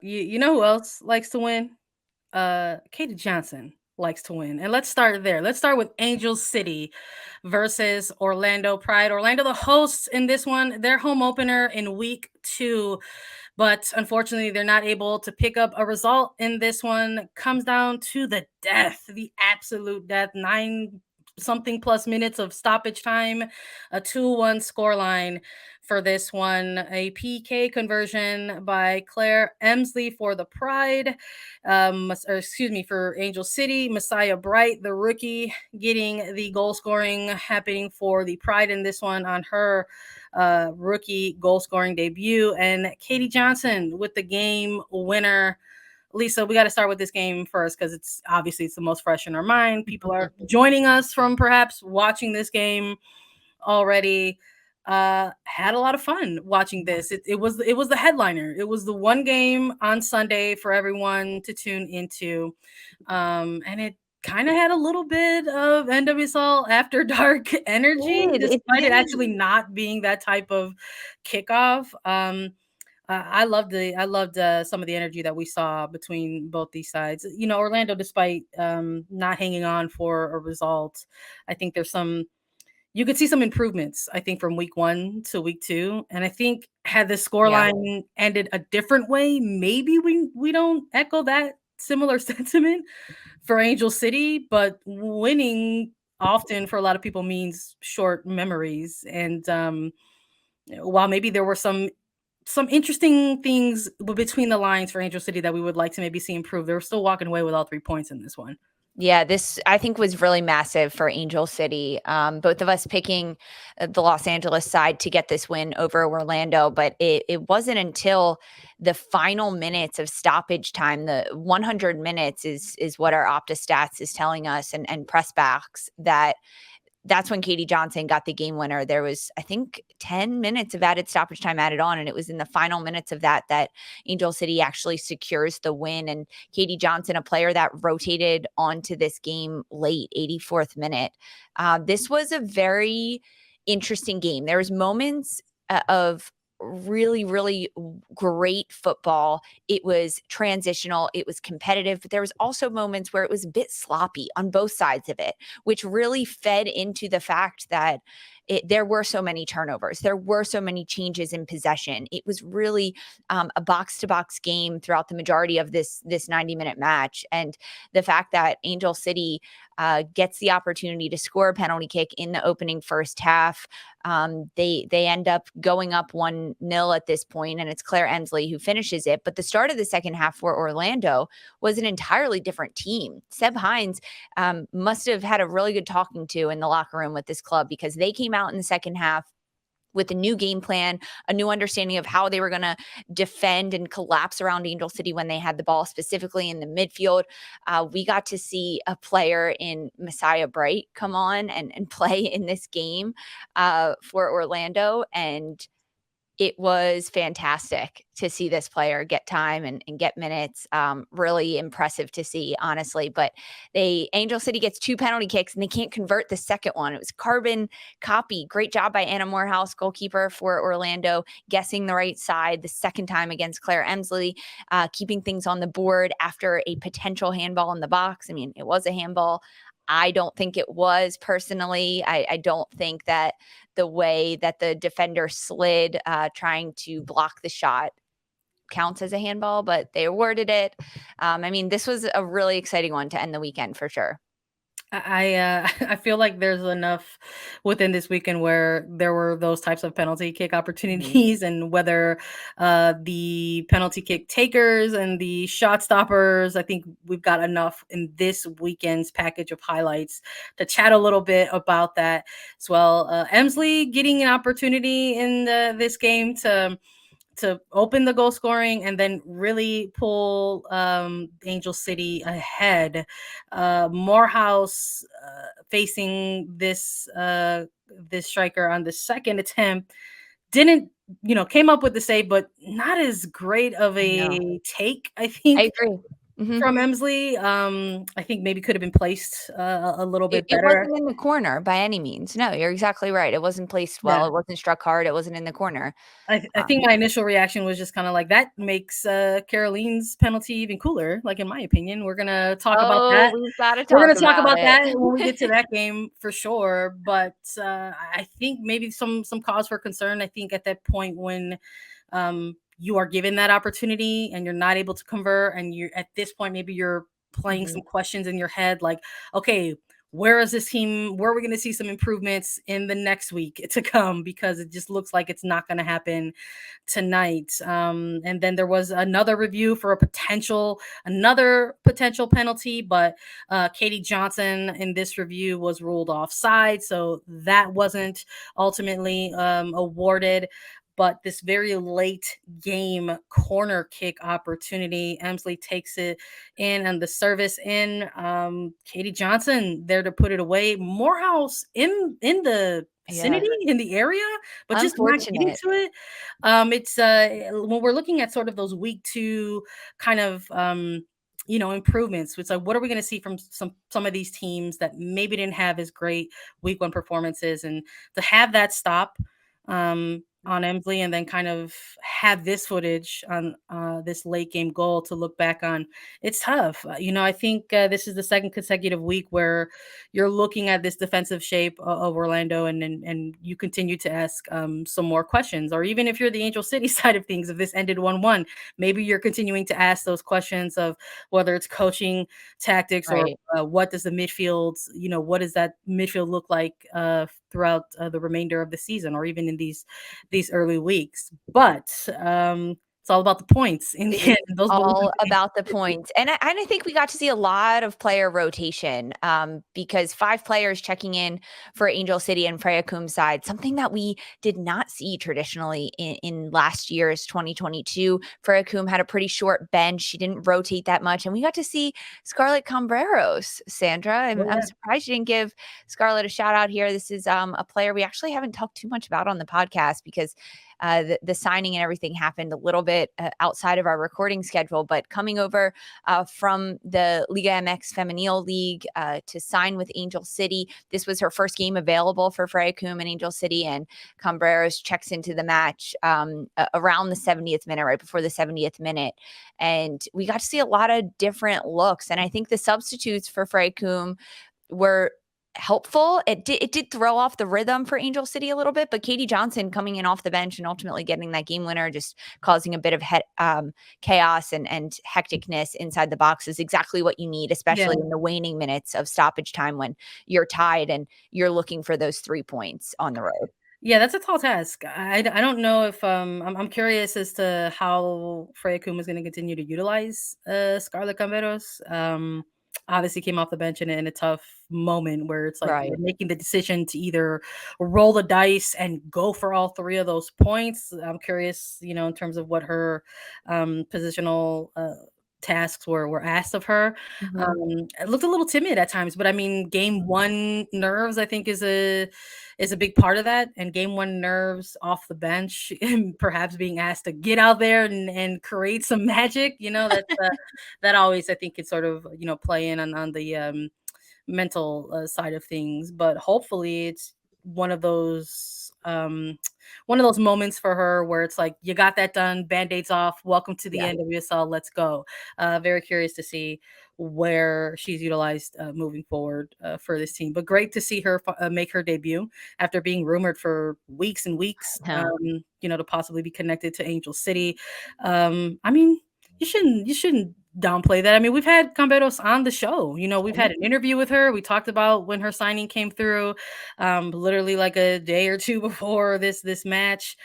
You know who else likes to win? Katie Johnson likes to win. And let's start there. Let's start with Angel City versus Orlando Pride. Orlando, the hosts in this one, their home opener in week 2. But unfortunately, they're not able to pick up a result in this one. Comes down to the death, the absolute death. 9 something plus minutes of stoppage time, a 2-1 scoreline for this one. A PK conversion by Claire Emsley for the Pride, or excuse me, for Angel City. Messiah Bright, the rookie, getting the goal scoring happening for the Pride in this one on her rookie goal scoring debut. And Katie Johnson with the game winner. Lisa, we got to start with this game first because it's the most fresh in our mind. People are joining us from perhaps watching this game already. Had a lot of fun watching this. It was the headliner. It was the one game on Sunday for everyone to tune into, and it kind of had a little bit of NWSL After Dark energy, despite it actually not being that type of kickoff. I loved some of the energy that we saw between both these sides. You know, Orlando, despite not hanging on for a result, I think you could see some improvements, I think, from week 1 to week 2. And I think had the scoreline ended a different way, maybe we don't echo that similar sentiment for Angel City, but winning often for a lot of people means short memories. And while maybe there were some interesting things between the lines for Angel City that we would like to maybe see improve, they're still walking away with all 3 points in this one. Yeah, this I think was really massive for Angel City. Both of us picking the Los Angeles side to get this win over Orlando, but it wasn't until the final minutes of stoppage time, the 100 minutes is what our Opta stats is telling us, and press backs, that's when Katie Johnson got the game winner. There was, I think, 10 minutes of added stoppage time added on, and it was in the final minutes of that Angel City actually secures the win. And Katie Johnson, a player that rotated onto this game late, 84th minute. This was a very interesting game. There was moments of really, really great football. It was transitional. It was competitive, but there was also moments where it was a bit sloppy on both sides of it, which really fed into the fact that there were so many turnovers. There were so many changes in possession. It was really a box-to-box game throughout the majority of this 90-minute match. And the fact that Angel City gets the opportunity to score a penalty kick in the opening first half. They end up going up 1-0 at this point, and it's Claire Emsley who finishes it. But the start of the second half for Orlando was an entirely different team. Seb Hines must have had a really good talking to in the locker room with this club, because they came out in the second half with a new game plan, a new understanding of how they were going to defend and collapse around Angel City when they had the ball, specifically in the midfield. We got to see a player in Messiah Bright come on and play in this game for Orlando, and it was fantastic to see this player get time and get minutes. Really impressive to see, honestly. But Angel City gets 2 penalty kicks and they can't convert the second one. It was carbon copy. Great job by Anna Morehouse, goalkeeper for Orlando, guessing the right side the second time against Claire Emsley, keeping things on the board after a potential handball in the box. I mean, it was a handball. I don't think it was, personally. I don't think that the way that the defender slid trying to block the shot counts as a handball, but they awarded it. I mean, this was a really exciting one to end the weekend for sure. I feel like there's enough within this weekend where there were those types of penalty kick opportunities, and whether the penalty kick takers and the shot stoppers, I think we've got enough in this weekend's package of highlights to chat a little bit about that as well. Emsley getting an opportunity in this game to open the goal scoring and then really pull Angel City ahead. Morehouse facing this striker on the second attempt didn't, came up with the save, but not as great of a take, I think. I agree. from Emsley. I think maybe could have been placed a little It bit it better. wasn't in the corner by any means. No, you're exactly right. It wasn't placed well. Yeah. It wasn't struck hard. It wasn't in the corner. I Um, think my initial reaction was just kind of like that makes Caroline's penalty even cooler. Like in my opinion, we're gonna talk about oh, that. we've gotta We're talk gonna talk about about it. that when we get to that game for sure. But I think maybe some cause for concern. I think at that point when you are given that opportunity and you're not able to convert, and you're at this point maybe you're playing Mhm. some questions in your head like, okay, where is this team? Where are we going to see some improvements in the next week to come? Because it just looks like it's not going to happen tonight. And then there was another potential penalty, but Katie Johnson in this review was ruled offside, so that wasn't ultimately awarded. But this very late game corner kick opportunity, Emsley takes it in and the service in. Katie Johnson there to put it away. Morehouse in the Yeah. vicinity in the area, but just not getting Unfortunate. to it. It's when we're looking at sort of those week two kind of improvements. It's like, what are we going to see from some of these teams that maybe didn't have as great week one performances, and to have that stop on Emsley and then kind of have this footage on this late game goal to look back on. It's tough. I think this is the second consecutive week where you're looking at this defensive shape of Orlando, and you continue to ask some more questions. Or even if you're the Angel City side of things, if this ended 1-1, maybe you're continuing to ask those questions of whether it's coaching tactics or Right. what does the midfield, what does that midfield look like throughout the remainder of the season, or even in these early weeks. But it's all about the points in the It's end. Those balloons. all about the points, and I think we got to see a lot of player rotation, because 5 players checking in for Angel City and Freya Coom's side, something that we did not see traditionally in last year's 2022. Freya Coom had a pretty short bench. She didn't rotate that much, and we got to see Scarlett Cambreros, Sandra. I'm Yeah. surprised you didn't give Scarlett a shout out here. This is a player we actually haven't talked too much about on the podcast because the signing and everything happened a little bit outside of our recording schedule, but coming over from the Liga MX Femenil League to sign with Angel City. This was her first game available for Freya Coom and Angel City, and Cambreros checks into the match around the 70th minute, right before the 70th minute. And we got to see a lot of different looks. And I think the substitutes for Freya Coom were helpful. It did throw off the rhythm for Angel City a little bit, but Katie Johnson coming in off the bench and ultimately getting that game winner, just causing a bit of chaos and hecticness inside the box is exactly what you need, Yeah. especially in the waning minutes of stoppage time when you're tied and you're looking for those 3 points on the road. Yeah, that's a tall task. I don't know if I'm curious as to how Freya Kuma is going to continue to utilize Scarlett Camberos. Obviously came off the bench in a tough moment where it's like Right. you're making the decision to either roll the dice and go for all three of those points. I'm curious, in terms of what her positional tasks were asked of her. Mhm. It looked a little timid at times, but I mean, game one nerves I think is a big part of that. And game one nerves off the bench and perhaps being asked to get out there and create some magic, that always I think could sort of play in on the mental side of things. But hopefully it's one of those moments for her where it's like you got that done, band-aids off, welcome to the Yeah. NWSL, let's go. Very curious to see where she's utilized moving forward for this team, but great to see her make her debut after being rumored for weeks and weeks, No. to possibly be connected to Angel City. I mean, you shouldn't downplay that. I mean, we've had Camberos on the show. We've had an interview with her. We talked about when her signing came through, literally like a day or two before this match.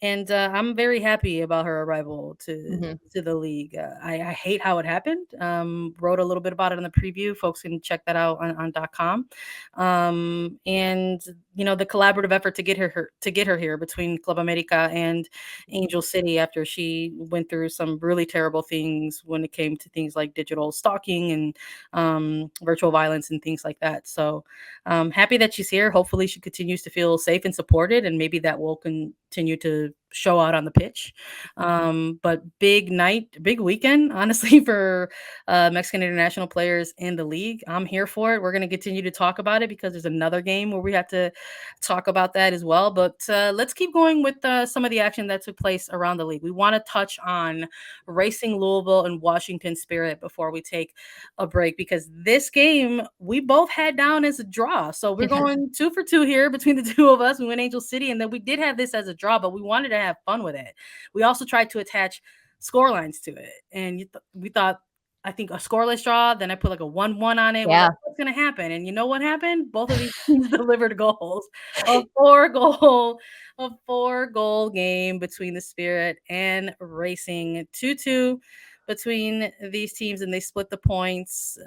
And I'm very happy about her arrival to Mhm. to the league. I hate how it happened. Wrote a little bit about it in the preview. Folks can check that out on .com. And the collaborative effort to get her here between Club America and Angel City after she went through some really terrible things when it came to things like digital stalking and virtual violence and things like that. So happy that she's here. Hopefully she continues to feel safe and supported, and maybe that will continue to show out on the pitch. But big weekend, honestly, for Mexican international players in the league. I'm here for it. We're going to continue to talk about it because there's another game where we have to talk about that as well. But let's keep going with some of the action that took place around the league. We want to touch on Racing Louisville and Washington Spirit before we take a break, because this game we both had down as a draw. So we're going 2 for 2 here between the two of us. We went Angel City, and then we did have this as a draw, but we wanted to have fun with it. We also tried to attach score lines to it, and we thought, I think, a scoreless draw. Then I put like a 1-1 on it. We're like, what's going to happen? And you know what happened? Both of these teams delivered goals. A four-goal game between the Spirit and Racing. 2-2 between these teams, and they split the points.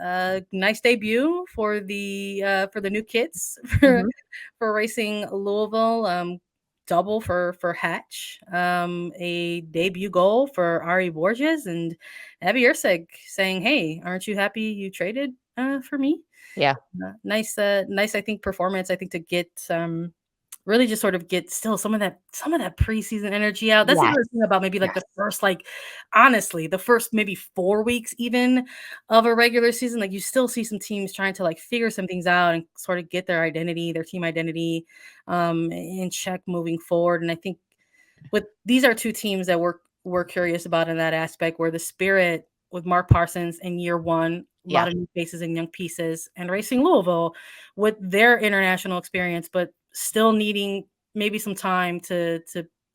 Nice debut for the new kids for Racing Louisville. Double for Hatch, a debut goal for Ari Borges, and Abby Ursig saying, "Hey, aren't you happy you traded for me?" Yeah. Nice, I think, performance. I think to get really just sort of get still some of that preseason energy out. That's the other thing about maybe like the first, like, honestly, the first maybe 4 weeks even of a regular season. Like, you still see some teams trying to like figure some things out and sort of get their identity, their team identity in check moving forward. And I think these are two teams that we're curious about in that aspect, where the Spirit with Mark Parsons in year one, a lot of new faces and young pieces, and Racing Louisville with their international experience, but still needing maybe some time to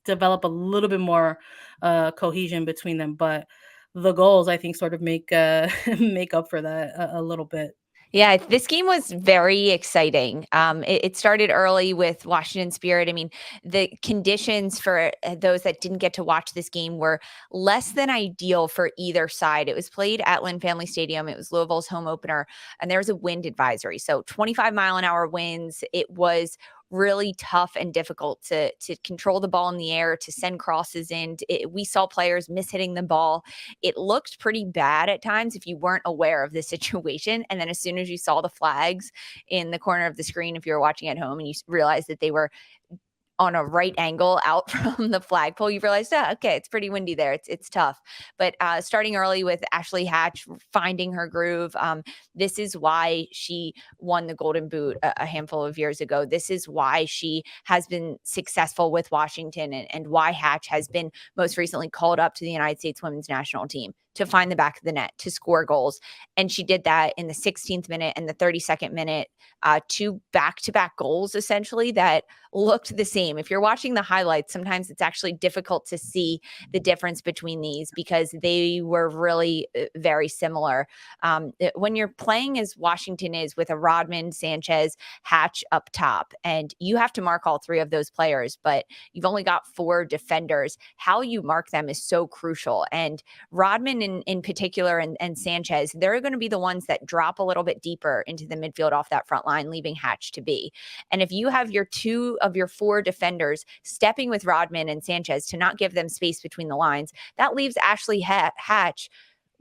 develop a little bit more cohesion between them. But the goals, I think, sort of make make up for that a little bit. Yeah, this game was very exciting. It started early with Washington Spirit. I mean, the conditions for those that didn't get to watch this game were less than ideal for either side. It was played at Lynn Family Stadium. It was Louisville's home opener, and there was a wind advisory. So 25-mile-an-hour winds. It was really tough and difficult to control the ball in the air, to send crosses in. We saw players mishitting the ball. It looked pretty bad at times if you weren't aware of the situation. And then as soon as you saw the flags in the corner of the screen, if you were watching at home and you realized that they were on a right angle out from the flagpole, you realize, okay, it's pretty windy there. It's tough. But starting early with Ashley Hatch finding her groove, this is why she won the Golden Boot a handful of years ago. This is why she has been successful with Washington, and why Hatch has been most recently called up to the United States women's national team to find the back of the net, to score goals. And she did that in the 16th minute and the 32nd minute, two back-to-back goals, essentially, that looked the same. If you're watching the highlights, sometimes it's actually difficult to see the difference between these because they were really very similar. When you're playing as Washington is, with a Rodman, Sanchez, Hatch up top, and you have to mark all three of those players, but you've only got 4 defenders, how you mark them is so crucial. And Rodman in particular, and Sanchez, they're going to be the ones that drop a little bit deeper into the midfield off that front line, leaving Hatch to be. And if you have your 2 of your 4 defenders stepping with Rodman and Sanchez to not give them space between the lines, that leaves Ashley Hatch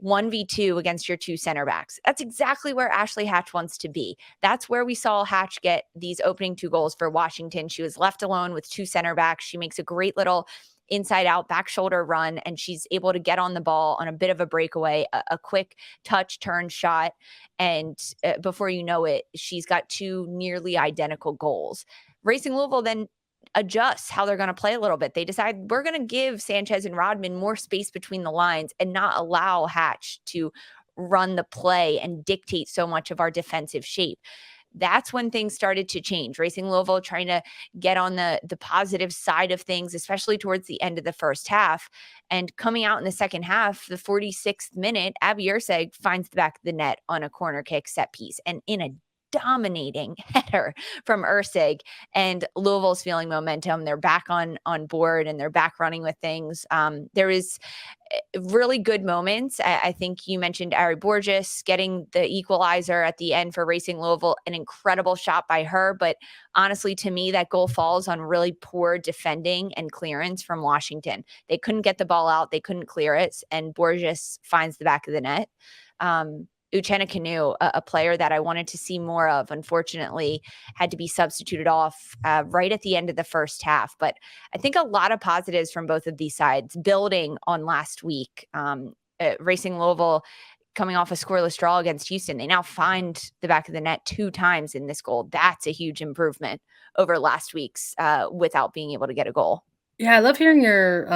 1v2 against your 2 center backs. That's exactly where Ashley Hatch wants to be. That's where we saw Hatch get these opening 2 goals for Washington. She was left alone with 2 center backs. She makes a great little inside out back shoulder run, and she's able to get on the ball on a bit of a breakaway, a quick touch turn shot. And before you know it, she's got 2 nearly identical goals. Racing Louisville then adjusts how they're going to play a little bit. They decide, we're going to give Sanchez and Rodman more space between the lines and not allow Hatch to run the play and dictate so much of our defensive shape. That's when things started to change. Racing Louisville trying to get on the positive side of things, especially towards the end of the first half. And coming out in the second half, the 46th minute, Abby Ursig finds the back of the net on a corner kick set piece, and in a dominating header from Ursig, and Louisville's feeling momentum. They're back on board, and they're back running with things. There is really good moments. I think you mentioned Ari Borges getting the equalizer at the end for Racing Louisville, an incredible shot by her. But honestly, to me, that goal falls on really poor defending and clearance from Washington. They couldn't get the ball out. They couldn't clear it. And Borges finds the back of the net. Uchenna Kanu, a player that I wanted to see more of, unfortunately had to be substituted off right at the end of the first half. But I think a lot of positives from both of these sides, building on last week. Racing Louisville coming off a scoreless draw against Houston. They now find the back of the net 2 times in this goal. That's a huge improvement over last week's without being able to get a goal. Yeah, I love hearing your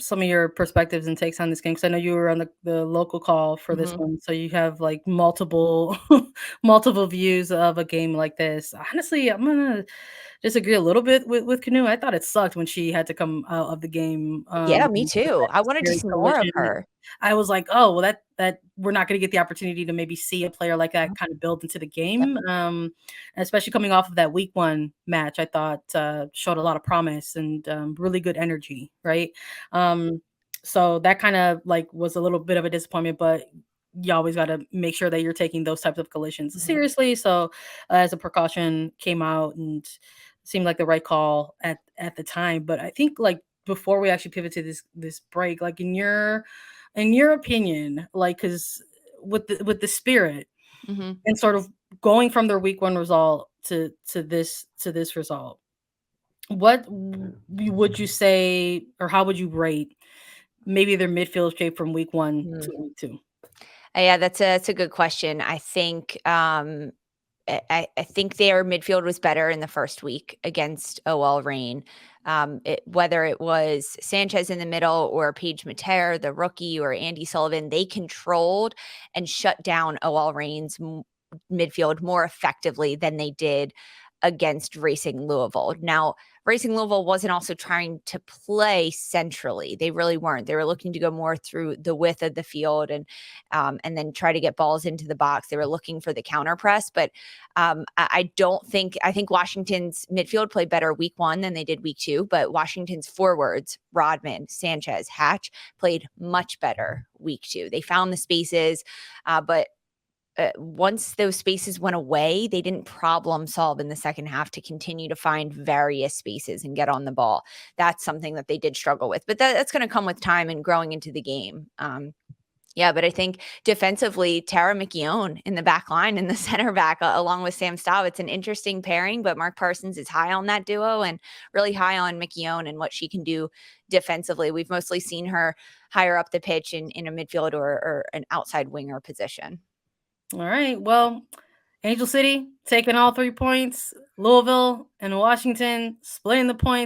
some of your perspectives and takes on this game, because I know you were on the local call for this one, so you have like multiple multiple views of a game like this. Honestly, I'm gonna disagree a little bit with Canoe. I thought it sucked when she had to come out of the game. Yeah, me With too. that I wanted to scary see more of collision. her. I was like, oh well, that we're not going to get the opportunity to maybe see a player like that kind of build into the Yep. game. Especially coming off of that week 1 match, I thought showed a lot of promise and really good energy, right? So that kind of like was a little bit of a disappointment, but you always got to make sure that you're taking those types of collisions Mhm. seriously. So as a precaution, came out and seemed like the right call at the time. But I think like before we actually pivot to this break, like in your opinion, like because with the Spirit Mhm. and sort of going from their week 1 result to this result, what would you say, or how would you rate maybe their midfield shape from week 1 Mm. to week 2? Yeah, that's a good question. I think I think their midfield was better in the first week against OL Reign. Whether it was Sanchez in the middle or Paige Mater, the rookie, or Andy Sullivan, they controlled and shut down OL Reign's midfield more effectively than they did against Racing Louisville. Now, Racing Louisville wasn't also trying to play centrally. They really weren't. They were looking to go more through the width of the field and then try to get balls into the box. They were looking for the counter press, but I don't think I think Washington's midfield played better week 1 than they did week 2. But Washington's forwards, Rodman, Sanchez, Hatch, played much better week 2. They found the spaces, but once those spaces went away, they didn't problem solve in the second half to continue to find various spaces and get on the ball. That's something that they did struggle with, but that's going to come with time and growing into the game. Yeah, but I think defensively, Tara McKeown in the back line and the center back, along with Sam Staub, it's an interesting pairing, but Mark Parsons is high on that duo and really high on McKeown and what she can do defensively. We've mostly seen her higher up the pitch in a midfield or an outside winger position. All right. Well, Angel City taking all 3 points. Louisville and Washington splitting the points.